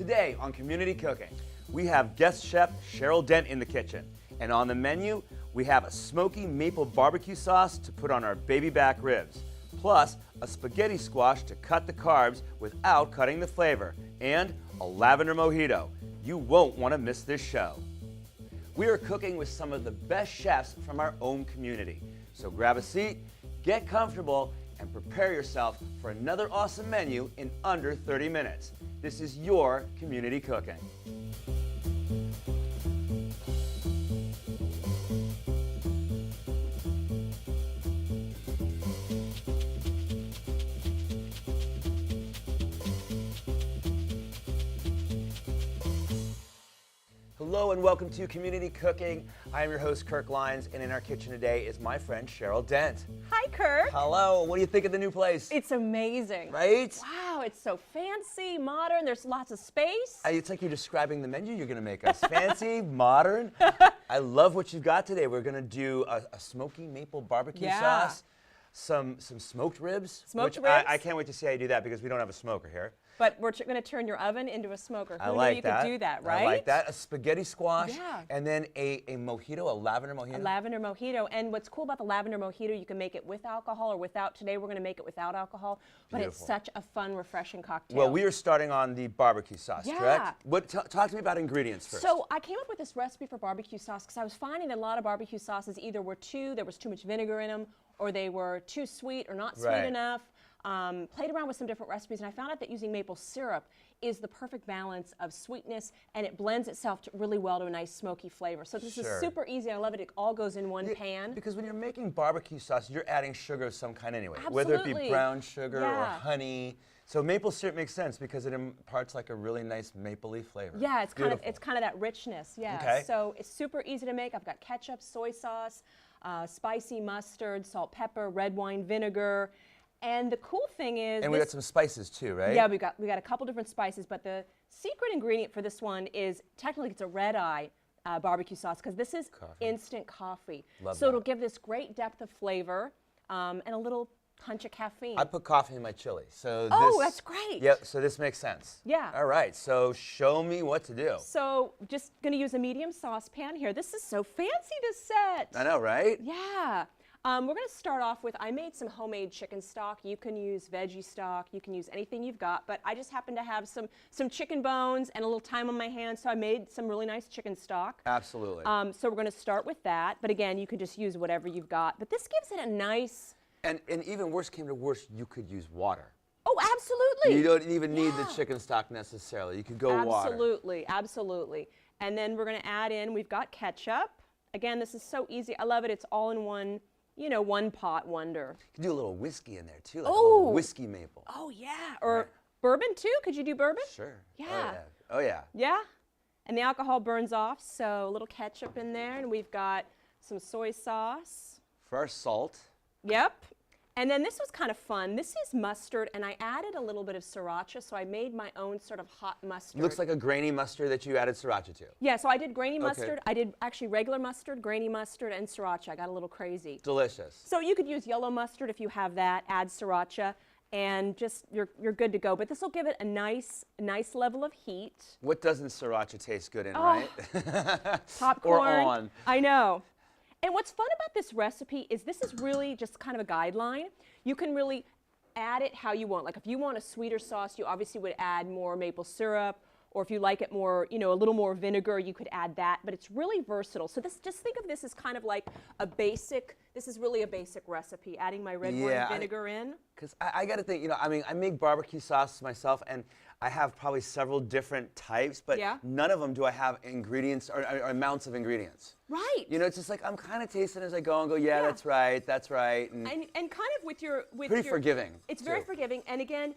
Today on Community Cooking, we have guest chef Cheryl Dent in the kitchen. And on the menu, we have a smoky maple barbecue sauce to put on our baby back ribs, plus a spaghetti squash to cut the carbs without cutting the flavor, and a lavender mojito. You won't want to miss this show. We are cooking with some of the best chefs from our own community. So grab a seat, get comfortable, and prepare yourself for another awesome menu in under 30 minutes. This is your Community Cooking. Hello and welcome to Community Cooking. I am your host, Kirk Leins, and in our kitchen today is my friend, Cheryl Dent. Hi, Kirk. Hello. What do you think of the new place? It's amazing. Right? Wow, it's so fancy, modern. There's lots of space. It's like you're describing the menu you're going to make us. Fancy, modern. I love what you've got today. We're going to do a smoky maple barbecue sauce, some smoked ribs. Smoked which ribs. I can't wait to see how you do that because we don't have a smoker here. But we're going to turn your oven into a smoker. I Who like knew you that. could do that, right? I like that. A spaghetti squash. Yeah. And then a mojito, a lavender mojito. A lavender mojito. And what's cool about the lavender mojito, you can make it with alcohol or without. Today we're going to make it without alcohol. But Beautiful. It's such a fun, refreshing cocktail. Well, we are starting on the barbecue sauce, correct? Talk to me about ingredients first. So I came up with this recipe for barbecue sauce because I was finding that a lot of barbecue sauces either there was too much vinegar in them, or they were too sweet or not sweet enough. Played around with some different recipes, and I found out that using maple syrup is the perfect balance of sweetness, and it blends itself really well to a nice smoky flavor. So this is super easy. I love it. It all goes in one pan. Because when you're making barbecue sauce, you're adding sugar of some kind anyway. Absolutely. Whether it be brown sugar or honey. So maple syrup makes sense because it imparts like a really nice mapley flavor. Yeah, it's kind of that richness. Yeah. Okay. So it's super easy to make. I've got ketchup, soy sauce, spicy mustard, salt, pepper, red wine vinegar. And the cool thing is, and we got some spices too, right? Yeah, we got a couple different spices, but the secret ingredient for this one is technically it's a red eye barbecue sauce because this is instant coffee. Love so that. It'll give this great depth of flavor and a little punch of caffeine. I put coffee in my chili, so that's great. Yep, so this makes sense. Yeah. All right, so show me what to do. So just going to use a medium saucepan here. This is so fancy to set. I know, right? Yeah. We're going to start off with, I made some homemade chicken stock. You can use veggie stock. You can use anything you've got. But I just happen to have some chicken bones and a little time on my hands, so I made some really nice chicken stock. Absolutely. So we're going to start with that. But again, you can just use whatever you've got. But this gives it a nice... And even worse came to worse, you could use water. Oh, absolutely. You don't even need the chicken stock necessarily. You could go water. Absolutely, absolutely. And then we're going to add in, we've got ketchup. Again, this is so easy. I love it. It's all in one, one pot wonder. You could do a little whiskey in there too, like a little whiskey maple. Oh, yeah. Or bourbon too. Could you do bourbon? Sure. Yeah. Oh, yeah. Yeah. And the alcohol burns off, so a little ketchup in there. And we've got some soy sauce. Fresh salt. Yep. And then this was kind of fun. This is mustard, and I added a little bit of Sriracha, so I made my own sort of hot mustard. Looks like a grainy mustard that you added Sriracha to. Yeah, so I did grainy mustard. I did actually regular mustard, grainy mustard, and Sriracha. I got a little crazy. Delicious. So you could use yellow mustard if you have that, add Sriracha, and just you're good to go. But this will give it a nice level of heat. What doesn't Sriracha taste good in, right? Popcorn. Or on. I know. And what's fun about this recipe is this is really just kind of a guideline. You can really add it how you want. Like if you want a sweeter sauce, you obviously would add more maple syrup, or if you like it more, a little more vinegar, you could add that. But it's really versatile. So just think of this as kind of like this is really a basic recipe, adding my red wine vinegar in. Because I got to think, I make barbecue sauce myself, and I have probably several different types, but none of them do I have ingredients or amounts of ingredients. Right. It's just like I'm kind of tasting as I go and go, that's right, that's right. And kind of with your forgiving. It's very forgiving, and again,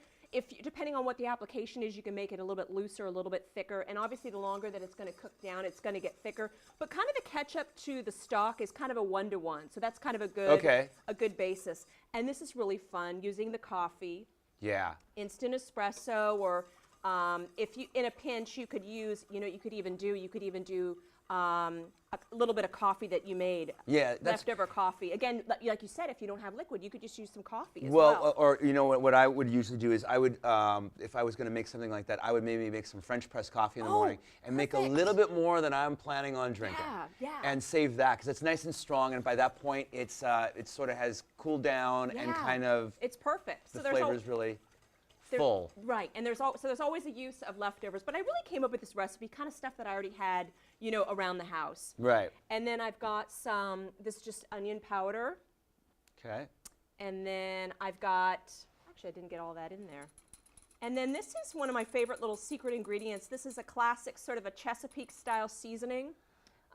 depending on what the application is, you can make it a little bit looser, a little bit thicker, and obviously the longer that it's going to cook down, it's going to get thicker. But kind of the ketchup to the stock is kind of a 1-to-1, so that's kind of a good basis. And this is really fun using the coffee. Yeah. Instant espresso, or if you in a pinch you could use, you could even do a little bit of coffee that you made. Yeah, that's leftover coffee. Again, like you said, if you don't have liquid, you could just use some coffee as well. Well, or you know what I would usually do is I would, if I was going to make something like that, I would maybe make some French press coffee in the morning and make a little bit more than I'm planning on drinking. Yeah. And save that because it's nice and strong, and by that point, it sort of has cooled down and kind of. It's perfect. The flavor's really full. Right, and there's always a use of leftovers. But I really came up with this recipe, kind of stuff that I already had, you know, around the house. Right. And then I've got this just onion powder. Okay. And then I've got, actually I didn't get all that in there. And then this is one of my favorite little secret ingredients. This is a classic sort of a Chesapeake style seasoning.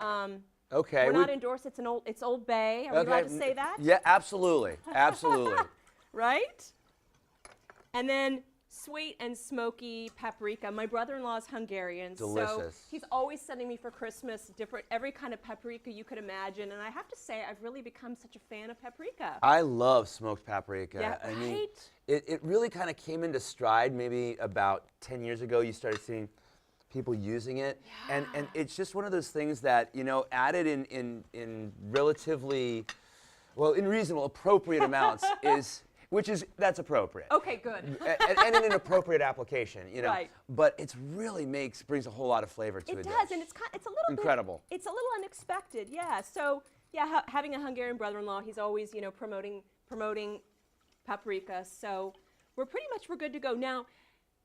Okay. We're not endorsed. It's Old Bay. Are we allowed to say that? Yeah, absolutely, absolutely. Right? And then sweet and smoky paprika. My brother-in-law is Hungarian, Delicious. so he's always sending me for Christmas every kind of paprika you could imagine. And I have to say, I've really become such a fan of paprika. I love smoked paprika. Yeah, I mean, right? it really kind of came into stride maybe about 10 years ago. You started seeing people using it, and it's just one of those things that, you know, added in relatively, well, in reasonable, appropriate amounts that's appropriate. Okay, good. and in an appropriate application, you know. Right. But it really brings a whole lot of flavor to it. It does, and it's a little incredible. It's a little unexpected, yeah. So yeah, having a Hungarian brother-in-law, he's always, you know, promoting paprika. So we're good to go now.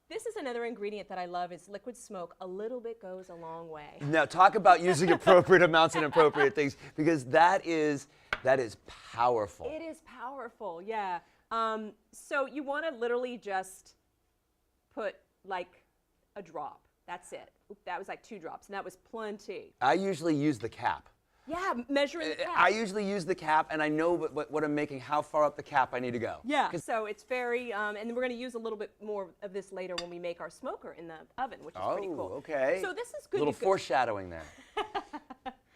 This is another ingredient that I love is liquid smoke. A little bit goes a long way. Now talk about using appropriate amounts and appropriate things, because that is powerful. It is powerful, yeah. So you want to literally just put like a drop. That's it. Oop, that was like 2 drops, and that was plenty. I usually use the cap. Yeah, measuring the cap. I usually use the cap, and I know what I'm making, how far up the cap I need to go. Yeah, so it's very, and we're going to use a little bit more of this later when we make our smoker in the oven, which is pretty cool. Okay. So this is good. A little foreshadowing there.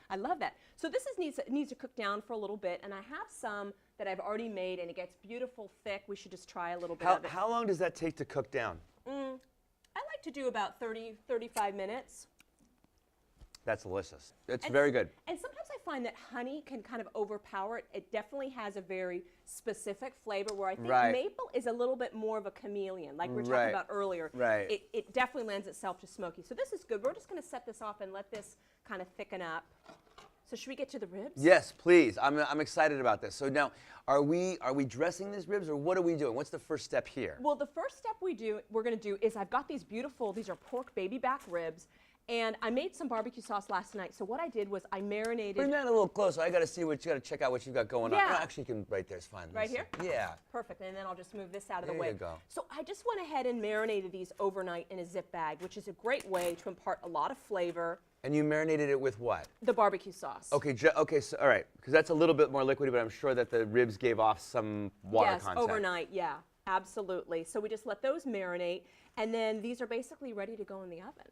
I love that. So this needs to cook down for a little bit, and I have some that I've already made, and it gets beautiful thick. We should just try a little bit of it. How long does that take to cook down? I like to do about 35 minutes. That's delicious. It's very good. And sometimes I find that honey can kind of overpower it. It definitely has a very specific flavor, where I think maple is a little bit more of a chameleon, like we were talking about earlier. Right. It definitely lends itself to smoky. So this is good. We're just going to set this off and let this kind of thicken up. So should we get to the ribs? Yes, please. I'm excited about this. So now, are we dressing these ribs, or what are we doing? What's the first step here? Well, the first step we're going to do is I've got these are pork baby back ribs. And I made some barbecue sauce last night. So what I did was I marinated. Bring that a little closer. I got to see you got to check out what you got going on. Yeah. No, actually, you can right there's fine. Right here? Yeah. Perfect. And then I'll just move this out of the There way. you go. So I just went ahead and marinated these overnight in a zip bag, which is a great way to impart a lot of flavor. And you marinated it with what? The barbecue sauce. Okay. Okay. So all right, because that's a little bit more liquidy, but I'm sure that the ribs gave off some water content. Yes, overnight. Yeah, absolutely. So we just let those marinate, and then these are basically ready to go in the oven.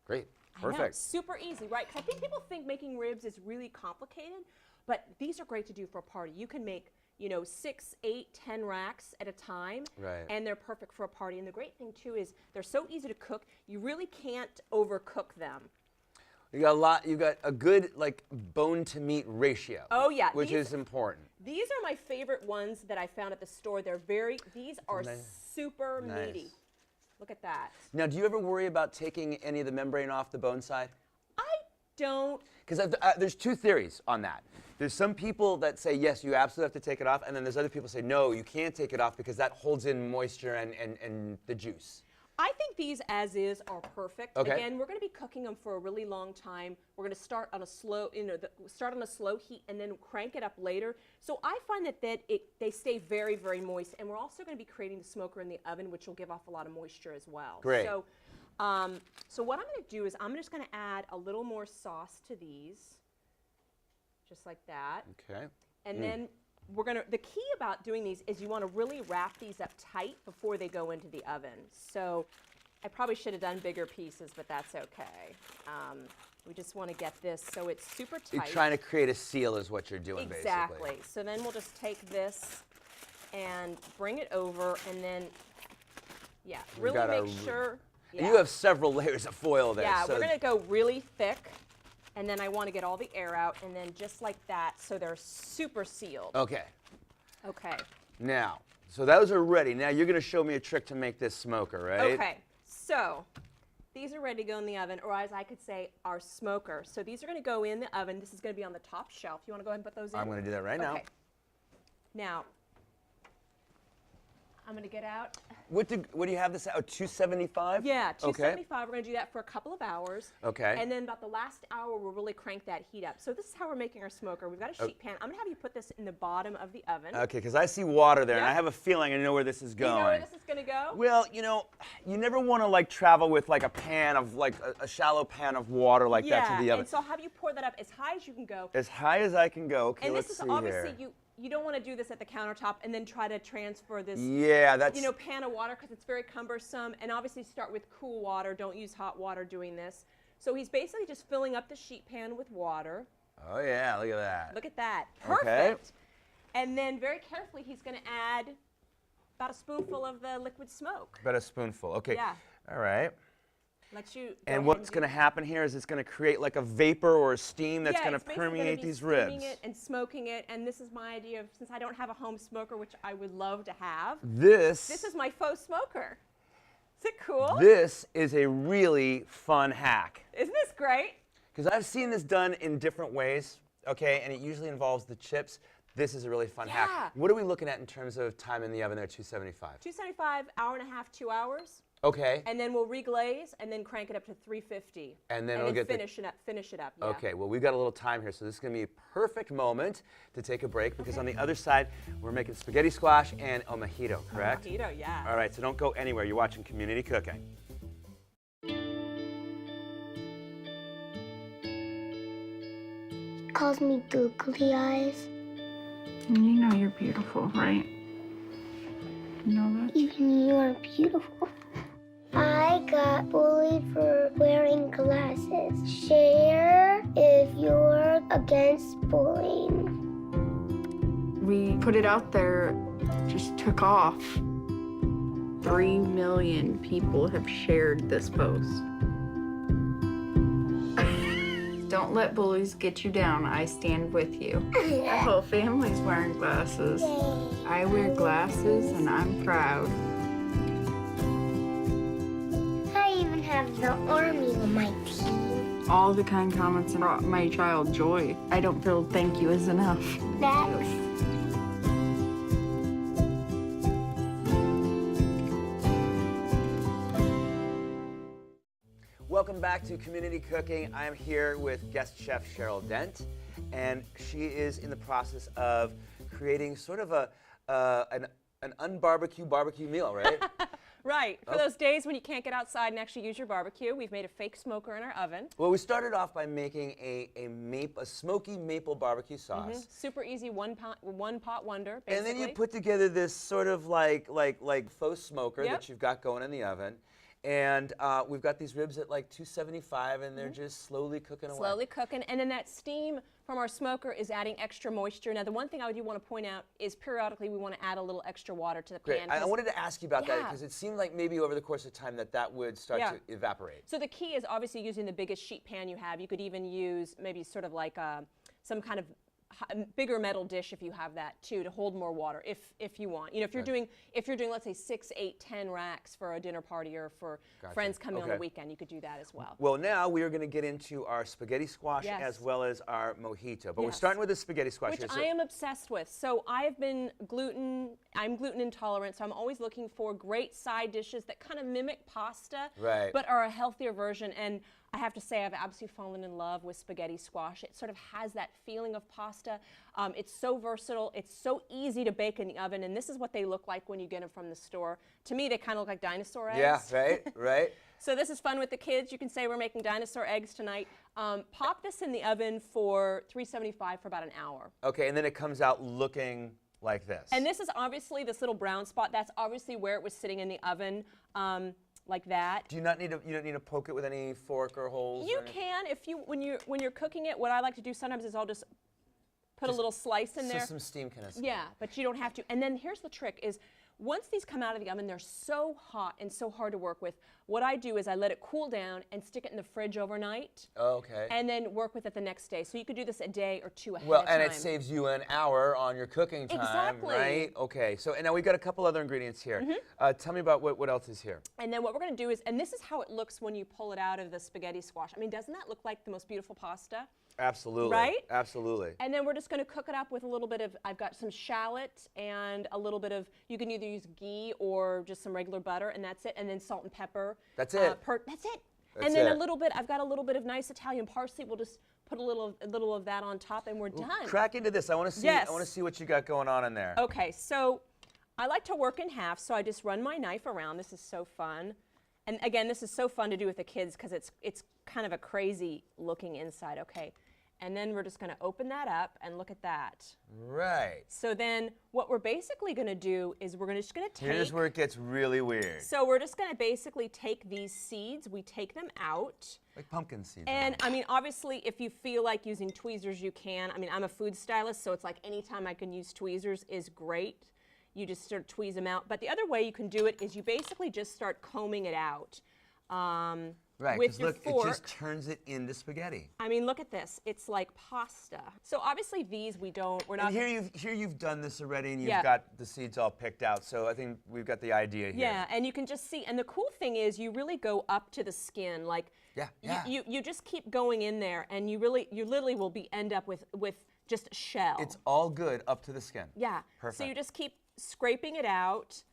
Great. Perfect. I know, super easy, right? Because I think people think making ribs is really complicated, but these are great to do for a party. You can make, 6, 8, 10 racks at a time, and they're perfect for a party. And the great thing too is they're so easy to cook. You really can't overcook them. You got a good bone to meat ratio. Oh yeah, which is important. These are my favorite ones that I found at the store. These are super meaty. Look at that. Now, do you ever worry about taking any of the membrane off the bone side? I don't. Because there's 2 theories on that. There's some people that say, yes, you absolutely have to take it off, and then there's other people who say, no, you can't take it off because that holds in moisture and the juice. I think these as is are perfect. Okay. Again, we're going to be cooking them for a really long time. We're going to start on a slow, heat and then crank it up later. So I find that they stay very, very moist, and we're also going to be creating the smoker in the oven, which will give off a lot of moisture as well. Great. So, so what I'm going to do is I'm just going to add a little more sauce to these, just like that. Okay. And then the key about doing these is you want to really wrap these up tight before they go into the oven. So I probably should have done bigger pieces, but that's okay. We just want to get this so it's super tight. You're trying to create a seal is what you're doing, exactly. basically. So then we'll just take this and bring it over, and then, really make sure. And you have several layers of foil there. Yeah, so we're going to go really thick. And then I want to get all the air out, and then just like that, so they're super sealed. Okay. Okay. Now, so those are ready. Now you're going to show me a trick to make this smoker, right? Okay. So these are ready to go in the oven, or as I could say, our smoker. So these are going to go in the oven. This is going to be on the top shelf. You want to go ahead and put those in? I'm going to do that right now. Okay. Now, I'm going to get out. What do you have this at? Oh, 275? Yeah, 275. Okay. We're going to do that for a couple of hours. Okay. And then about the last hour, we'll really crank that heat up. So this is how we're making our smoker. We've got a sheet pan. I'm going to have you put this in the bottom of the oven. Okay, because I see water there, and Yep. I have a feeling I know where this is going. You know where this is going to go? Well, you know, you never want to like travel with like a pan of like a shallow pan of water like that to the oven. And so I'll have you pour that up as high as you can go. As high as I can go. Okay, And let's this is see obviously here. you don't want to do this at the countertop and then try to transfer this Yeah, that's. you know, pan of water because it's very cumbersome. And obviously start with cool water. Don't use hot water doing this. So he's basically just filling up the sheet pan with water. Oh yeah, look at that. Look at that. Okay. Perfect. And then very carefully he's going to add about a spoonful of the liquid smoke. About a spoonful. Okay. Yeah. All right. Let you go And ahead what's do going to happen here is it's going to create like a vapor or a steam that's going to it's basically gonna permeate be these steaming ribs. it and smoking it. And this is my idea of, since I don't have a home smoker, which I would love to have. This This is my faux smoker. Is it cool? This is a really fun hack. Isn't this great? Because I've seen this done in different ways, okay, and it usually involves the chips. This is a really fun Yeah. hack. What are we looking at in terms of time in the oven there, 275? 275, hour and a half, 2 hours. Okay. And then we'll reglaze and then crank it up to 350. And then it'll get finish it up. Yeah. Okay, well, we've got a little time here, so this is going to be a perfect moment to take a break because on the other side, we're making spaghetti squash and a mojito, correct? Mojito, yeah. All right, so don't go anywhere. You're watching Community Cooking. Calls me googly eyes. You know you're beautiful, right? You know that? Even you are beautiful. I got bullied for wearing glasses. Share if you're against bullying. We put it out there, just took off. 3 million people have shared this post. Don't let bullies get you down. I stand with you. Our whole family's wearing glasses. I wear glasses and I'm proud. I even have the army on my team. All the kind comments brought my child joy. I don't feel thank you is enough. That's Welcome back to Community Cooking. I am here with guest chef Cheryl Dent, and she is in the process of creating sort of an barbecue meal, right? Right. For those days when you can't get outside and actually use your barbecue, we've made a fake smoker in our oven. Well, we started off by making a smoky maple barbecue sauce. Super easy, one pot wonder, basically. And then you put together this sort of like faux smoker Yep. that you've got going in the oven. And we've got these ribs at like 275, and they're just slowly cooking away. Slowly cooking, and then that steam from our smoker is adding extra moisture. Now, the one thing I do want to point out is periodically we want to add a little extra water to the Great. pan. I wanted to ask you about that Yeah. because it seemed like maybe over the course of time that would start Yeah. to evaporate. So the key is obviously using the biggest sheet pan you have. You could even use maybe sort of like some kind of bigger metal dish if you have that too, to hold more water if you want. You know, if you're doing let's say 6, 8, 10 racks for a dinner party or for friends coming on the weekend, you could do that as well. Well, now we are going to get into our spaghetti squash Yes. as well as our mojito. But we're Yes. starting with the spaghetti squash Which here. I am obsessed with. So I'm gluten intolerant, so I'm always looking for great side dishes that kind of mimic pasta, Right. but are a healthier version. And I have to say, I've absolutely fallen in love with spaghetti squash. It sort of has that feeling of pasta. It's so versatile. It's so easy to bake in the oven. And this is what they look like when you get them from the store. To me, they kind of look like dinosaur eggs. Yeah, right, right. So this is fun with the kids. You can say we're making dinosaur eggs tonight. Pop this in the oven for 375 for about an hour. Okay, and then it comes out looking like this. And this is obviously this little brown spot. That's obviously where it was sitting in the oven, like that. Do you not need to? You don't need to poke it with any fork or holes? You or anything? can if you when you're cooking it. What I like to do sometimes is I'll just put a little slice in there. So some steam can escape. Yeah, but you don't have to. And then here's the trick is once these come out of the oven, they're so hot and so hard to work with. what I do is I let it cool down and stick it in the fridge overnight. Okay. And then work with it the next day. So you could do this a day or two ahead Well, of time. and it saves you an hour on your cooking time, Exactly. right? Okay, so and now we've got a couple other ingredients here. Tell me about what else is here. And then what we're going to do is, and this is how it looks when you pull it out of the spaghetti squash. I mean, doesn't that look like the most beautiful pasta? Absolutely. Right? Absolutely. And then we're just going to cook it up with a little bit of, I've got some shallot and a little bit of, you can either use ghee or just some regular butter, and that's it. And then salt and pepper. That's it. That's it. That's and then it. a little bit, I've got a little bit of nice Italian parsley. We'll just put a little of that on top, and we're done. Crack into this. I want to see. Yes. I want to see what you got going on in there. Okay, so I like to work in half, so I just run my knife around. This is so fun. And again, this is so fun to do with the kids because it's kind of a crazy looking inside. Okay. And then we're just going to open that up and look at that. Right. So then what we're basically going to do is we're just going to take... Here's where it gets really weird. So we're just going to basically take these seeds, we take them out. Like pumpkin seeds. And I mean, obviously, if you feel like using tweezers, you can. I mean, I'm a food stylist, so it's like anytime I can use tweezers is great. You just sort of tweeze them out. But the other way you can do it is you basically just start combing it out. Right, with because your look, fork. it just turns it into spaghetti. I mean, look at this. It's like pasta. So obviously these we're not. And here you've done this already, and you've Yeah. got the seeds all picked out. So I think we've got the idea here. Yeah, and you can just see. And the cool thing is, you really go up to the skin. Like, Yeah. You just keep going in there, and you literally will end up with just a shell. It's all good up to the skin. Yeah. Perfect. So you just keep scraping it out.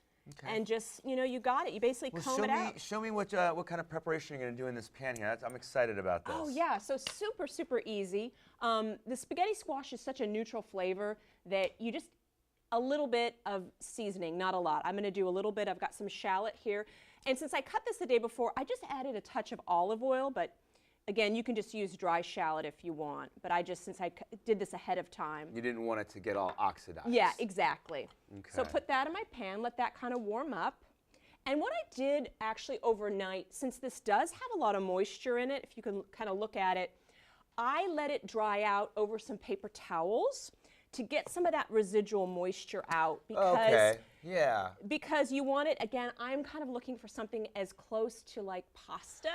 Okay. And just, you got it. You basically comb it out. Show me what kind of preparation you're going to do in this pan here. I'm excited about this. Oh, yeah. So super, super easy. The spaghetti squash is such a neutral flavor that you just, a little bit of seasoning, not a lot. I'm going to do a little bit. I've got some shallot here. And since I cut this the day before, I just added a touch of olive oil. But again, you can just use dry shallot if you want. But since I did this ahead of time. You didn't want it to get all oxidized. Yeah, exactly. Okay. So put that in my pan, let that kind of warm up. And what I did actually overnight, since this does have a lot of moisture in it, if you can kind of look at it, I let it dry out over some paper towels to get some of that residual moisture out. Okay, yeah. Because you want it, again, I'm kind of looking for something as close to like pasta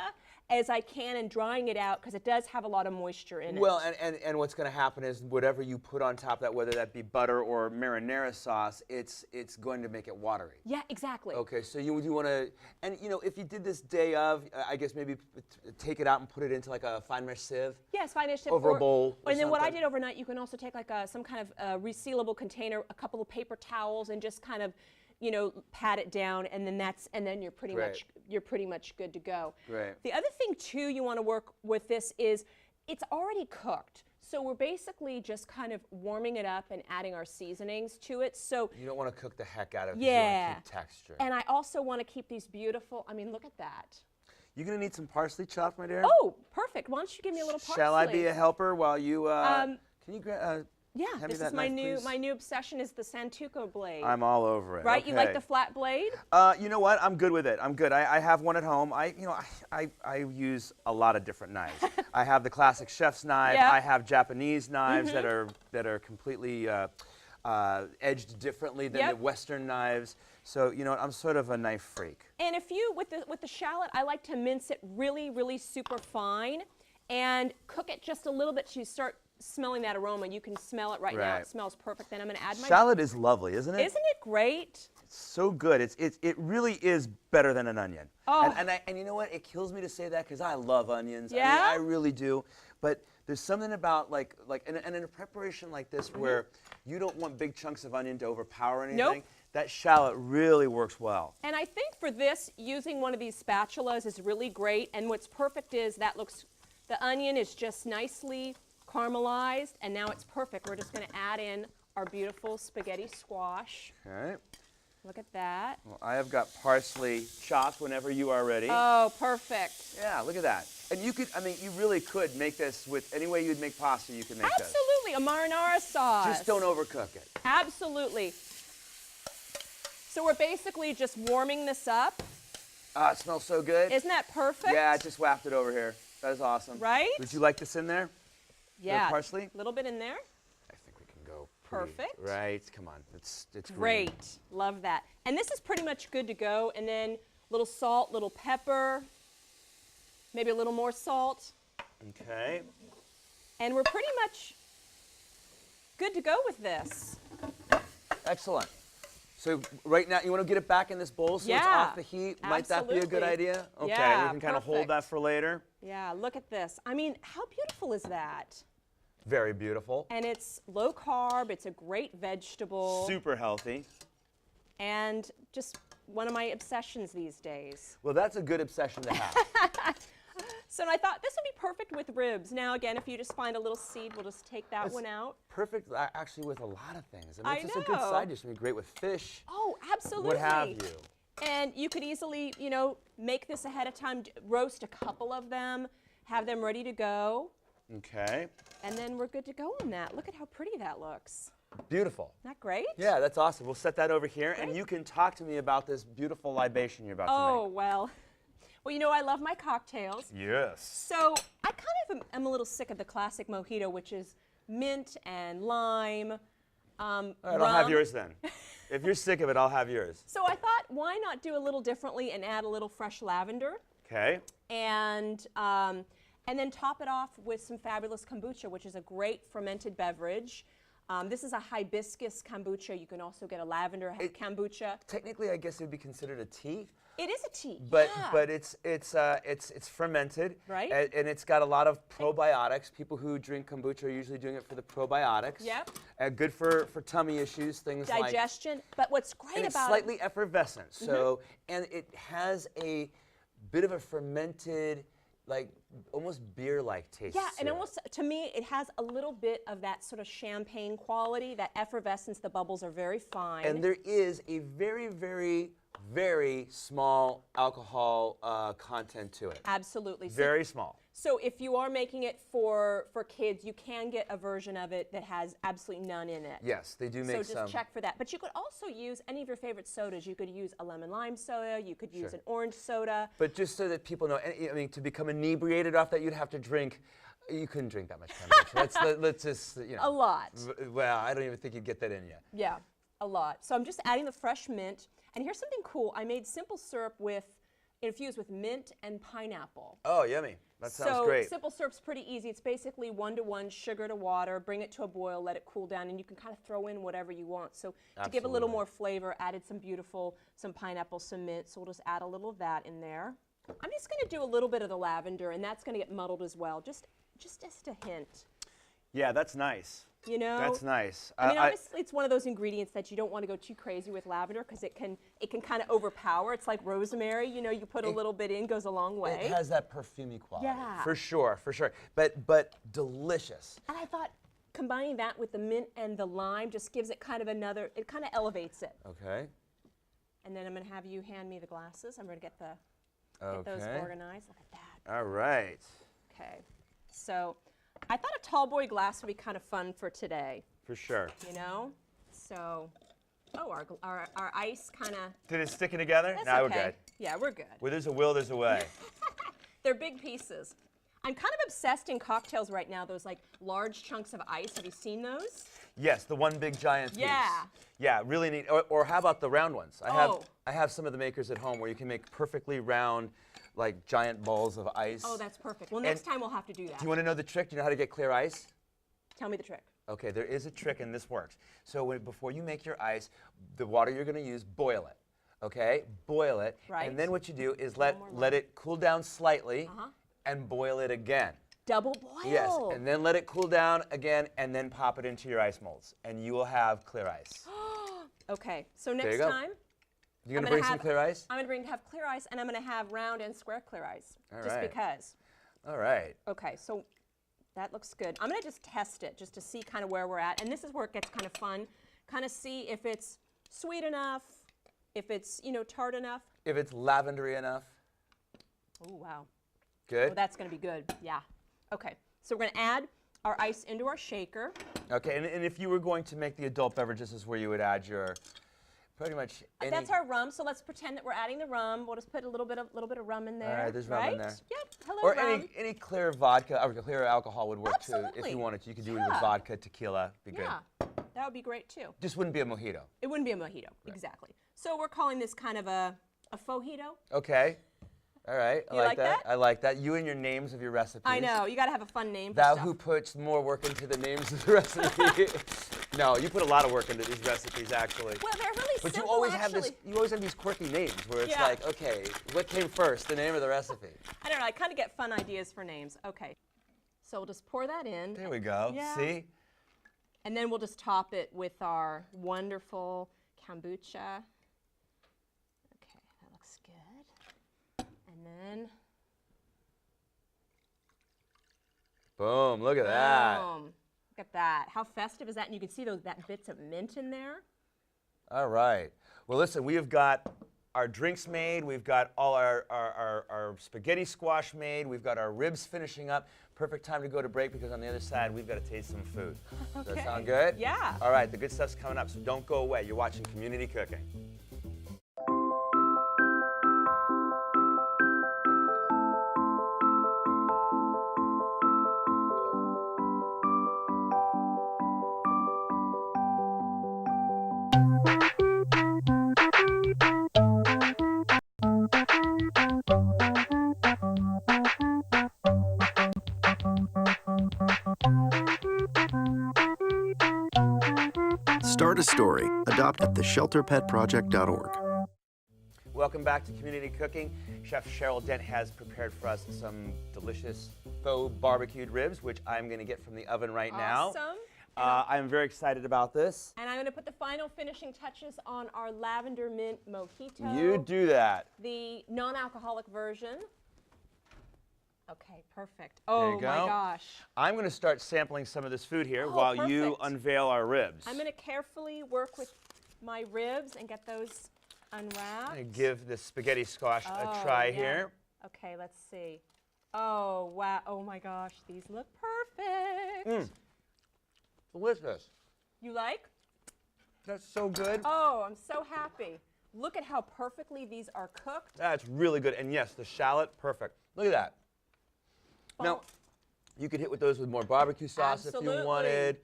as I can and drying it out because it does have a lot of moisture in it. Well, and what's going to happen is whatever you put on top of that, whether that be butter or marinara sauce, it's going to make it watery. Yeah, exactly. Okay, so you want to, and if you did this day of, I guess maybe take it out and put it into like a fine mesh sieve. Yes, fine mesh sieve. Over a bowl or And then what I something. did overnight, you can also take like some kind of resealable container, a couple of paper towels, and just kind of, pat it down, and then you're pretty much good to go. Great. The other thing too you want to work with this is it's already cooked. So we're basically just kind of warming it up and adding our seasonings to it. So You don't want to cook the heck out of it. 'Cause yeah. You want to keep texture. And I also want to keep these beautiful, I mean, look at that. You're going to need some parsley chopped, my dear? Oh, perfect. Why don't you give me a little parsley? Shall I be a helper while you, can you grab, Yeah, hand me this that is my knife, please? new obsession is the Santuco blade. I'm all over it. Right? You like Okay. the flat blade? You know what? I'm good with it. I'm good. I have one at home. I use a lot of different knives. I have the classic chef's knife. Yeah. I have Japanese knives that are completely edged differently than Yep. the Western knives. So I'm sort of a knife freak. And if you, with the shallot, I like to mince it really, really super fine and cook it just a little bit so you start smelling that aroma. You can smell it right now. Right. It smells perfect. Then I'm going to add my... Shallot is lovely, isn't it? Isn't it great? It's so good. It really is better than an onion. Oh. And you know what? It kills me to say that because I love onions. Yeah? I really do. But there's something about and in a preparation like this where you don't want big chunks of onion to overpower anything. Nope. That shallot really works well. And I think for this, using one of these spatulas is really great. And what's perfect is the onion is just nicely caramelized, and now it's perfect. We're just going to add in our beautiful spaghetti squash. All right. Look at that. Well, I have got parsley chopped whenever you are ready. Oh, perfect. Yeah, look at that. And you really could make this with any way you'd make pasta, you could make this. Absolutely, a marinara sauce. Just don't overcook it. Absolutely. So we're basically just warming this up. Ah, it smells so good. Isn't that perfect? Yeah, I just wafted over here. That is awesome. Right? Would you like this in there? Yeah. Parsley? A little bit in there. I think we can go. Pretty, Perfect. right. Come on. It's green. Great. Love that. And this is pretty much good to go. And then Little salt, little pepper, maybe a little more salt. Okay. And we're pretty much good to go with this. Excellent. So right now, you want to get it back in this bowl so it's off the heat? Might that be a good absolutely. idea? Okay, Yeah, we can kind of hold that perfect. for later. Yeah, look at this. I mean, how beautiful is that? Very beautiful. And it's low carb, it's a great vegetable, Super healthy. and just one of my obsessions these days. Well, that's a good obsession to have. So I thought this would be perfect with ribs. Now again, if you just find a little seed, we'll just take that It's one out. Perfect, actually, with a lot of things. I mean, I it's just a good know. side dish. It's gonna be great with fish. Oh, absolutely. What have you? And you could easily, you know, make this ahead of time, roast a couple of them, have them ready to go, Okay. and then we're good to go on that. Look at how pretty that looks. Beautiful. Isn't that great? Yeah, that's awesome. We'll set that over here, and Great. you can talk to me about this beautiful libation you're about Oh, to make. well, you know I love my cocktails. Yes. So I kind of am a little sick of the classic mojito, which is mint and lime. All right, I'll have rum. yours then. If you're sick of it, I'll have yours. So I thought, why not do a little differently and add a little fresh lavender, Okay. and then top it off with some fabulous kombucha, which is a great fermented beverage. This is a hibiscus kombucha. You can also get a lavender kombucha. Technically, I guess it would be considered a tea. It is a tea. But yeah. but it's fermented, Right. And it's got a lot of probiotics. People who drink kombucha are usually doing it for the probiotics. Yep. Good for tummy issues, things like. Digestion. But what's great And it's about slightly it, effervescent. So and it has a bit of a fermented, like almost beer-like taste. yeah, and to it. almost to me, it has a little bit of that sort of champagne quality, that effervescence. The bubbles are very fine. And there is a very, very, very small alcohol content to it. Absolutely. So- Very small. So if you are making it for kids, you can get a version of it that has absolutely none in it. Yes, they do make So some. just check for that. But you could also use any of your favorite sodas. You could use a lemon lime soda. You could use Sure. an orange soda. But just so that people know, I mean, to become inebriated off that, you'd have to drink. You couldn't drink that much kombucha. let's just, you know. A lot. Well, I don't even think you'd get that in you. Yeah, a lot. So I'm just adding the fresh mint. And here's something cool. I made simple syrup infused with mint and pineapple. Oh, yummy. That sounds So great. simple syrup's pretty easy. It's basically 1-to-1 sugar to water, bring it to a boil, let it cool down, and you can kind of throw in whatever you want. So to give a little Absolutely. more flavor, added some pineapple, some mint, so we'll just add a little of that in there. I'm just gonna do a little bit of the lavender, and that's gonna get muddled as well, just a hint, Yeah, that's nice. you know? That's nice. I mean, obviously, it's one of those ingredients that you don't want to go too crazy with lavender because it can kind of overpower. It's like rosemary, you know, you put a little bit in, goes a long way. It has that perfumey quality. Yeah. For sure, for sure. But delicious. And I thought combining that with the mint and the lime just gives it kind of it kind of elevates it. Okay. And then I'm going to have you hand me the glasses. I'm going to get those Okay. organized. Look at that. All right. Okay. So I thought a tall boy glass would be kind of fun for today, For sure. you know? So, our ice kind of, Did it stick it together? that's No, okay. we're good. Yeah, we're good. Where there's a will, there's a way. They're big pieces. I'm kind of obsessed in cocktails right now, those like large chunks of ice. Have you seen those? Yes, the one big giant piece. Yeah. Yeah, really neat. Or how about the round ones? Oh. I have some of the makers at home where you can make perfectly round, like giant balls of ice. Oh, that's perfect. Well, next time we'll have to do that. Do you want to know the trick? Do you know how to get clear ice? Tell me the trick. Okay, there is a trick, and this works. So before you make your ice, the water you're going to use, boil it. Okay, boil it, Right. and then what you do is more let it cool down slightly, Uh-huh. and boil it again. Double boil. Yes, and then let it cool down again, and then pop it into your ice molds, and you will have clear ice. Okay, so you next go. time, You I'm gonna gonna bring some have- clear ice? I'm going to have clear ice, and I'm going to have round and square clear ice. All just right. because. All right. Okay, so that looks good. I'm going to just test it just to see kind of where we're at. And this is where it gets kind of fun. Kind of see if it's sweet enough, if it's, you know, tart enough. If it's lavendery enough, Oh, wow. good. Well, that's going to be good. Yeah. Okay, so we're going to add our ice into our shaker. Okay, and if you were going to make the adult beverage, this is where you would add your, pretty much any. That's our rum, so let's pretend that we're adding the rum. We'll just put a little bit of rum in there. All right, there's rum in there. Yep. Hello, Or rum. any clear vodka, or clear alcohol would work too. If Absolutely. you wanted to, you could do it with Yeah. vodka, tequila, be good. Yeah, that would be great too. Just wouldn't be a mojito. It wouldn't be a mojito, exactly. So we're calling this kind of a A fojito. Okay. All right. I You like that? I like that. You and your names of your recipes. I know. You got to have a fun name for Thou stuff. who puts more work into the names of the recipe. No, you put a lot of work into these recipes, actually. Well, they're really But simple, you always actually. have this. You always have these quirky names where it's Yeah. like, okay, what came first, the name of the recipe? I don't know. I kind of get fun ideas for names. Okay. So we'll just pour that in. There we go. Yeah. See? And then we'll just top it with our wonderful kombucha. Okay, that looks good. And then, Boom! Look at that. boom. Look at that. How festive is that? And you can see that bits of mint in there. All right. Well, listen, we have got our drinks made. We've got all our spaghetti squash made. We've got our ribs finishing up. Perfect time to go to break because on the other side, we've got to taste some food. Does that sound good? Yeah. All right, the good stuff's coming up, so don't go away. You're watching Community Cooking. Start a story. Adopt at theshelterpetproject.org. Welcome back to Community Cooking. Chef Cheryl Dent has prepared for us some delicious faux barbecued ribs, which I'm going to get from the oven right now. Awesome. I'm very excited about this. And I'm going to put the final finishing touches on our lavender mint mojito. You do that. The non-alcoholic version. Okay, perfect. There Oh you my go. gosh. I'm going to start sampling some of this food here Oh, while you perfect. unveil our ribs. I'm going to carefully work with my ribs and get those unwrapped. I'm going to give the spaghetti squash a Oh, try yeah. here. Okay, let's see. Oh, wow. Oh my gosh, these look perfect. Delicious. You like? That's so good. Oh, I'm so happy. Look at how perfectly these are cooked. That's really good. And yes, the shallot, perfect. Look at that. Now, Oh. you could hit with those with more barbecue sauce if Absolutely. you wanted.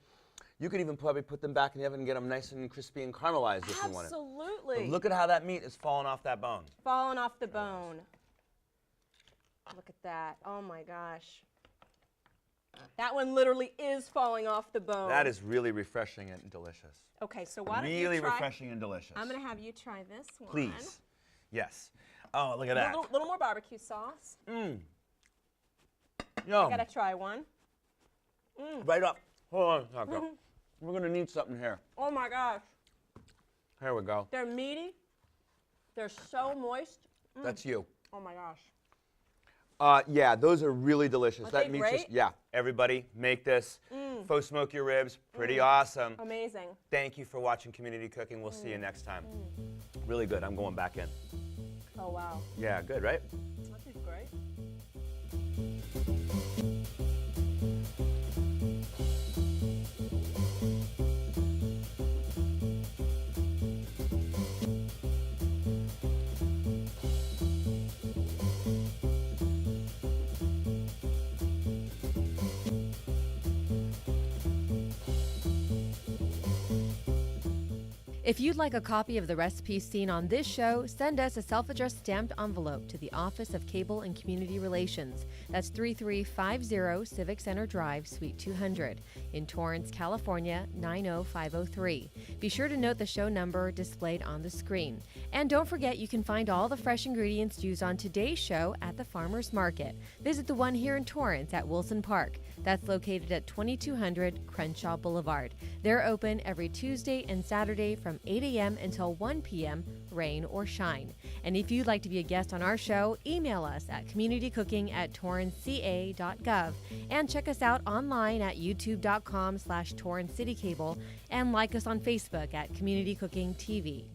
You could even probably put them back in the oven and get them nice and crispy and caramelized if you wanted. Absolutely. But look at how that meat is falling off that bone. Falling off the bone. Look at that. Oh my gosh. That one literally is falling off the bone. That is really refreshing and delicious. Okay, so why don't Really you try? refreshing and delicious. I'm going to have you try this one. Please. Yes. Oh, look at A that. little more barbecue sauce. Yum. I got to try one. Right up. Hold on a second. We're going to need something here. Oh my gosh. Here we go. They're meaty. They're so moist. That's you. Oh my gosh. Yeah, those are really delicious. Aren't That they meat's great? just, yeah, everybody make this. Faux smoky ribs, pretty awesome. Amazing. Thank you for watching Community Cooking. We'll see you next time. Really good. I'm going back in. Oh wow. Yeah, good, right? That tastes great. If you'd like a copy of the recipes seen on this show, send us a self-addressed stamped envelope to the Office of Cable and Community Relations. That's 3350 Civic Center Drive, Suite 200, in Torrance, California, 90503. Be sure to note the show number displayed on the screen. And don't forget you can find all the fresh ingredients used on today's show at the Farmers Market. Visit the one here in Torrance at Wilson Park. That's located at 2200 Crenshaw Boulevard. They're open every Tuesday and Saturday from 8 a.m. until 1 p.m., rain or shine. And if you'd like to be a guest on our show, email us at communitycooking@torranceca.gov and check us out online at youtube.com/Torrance CitiCABLE and like us on Facebook at Community Cooking TV.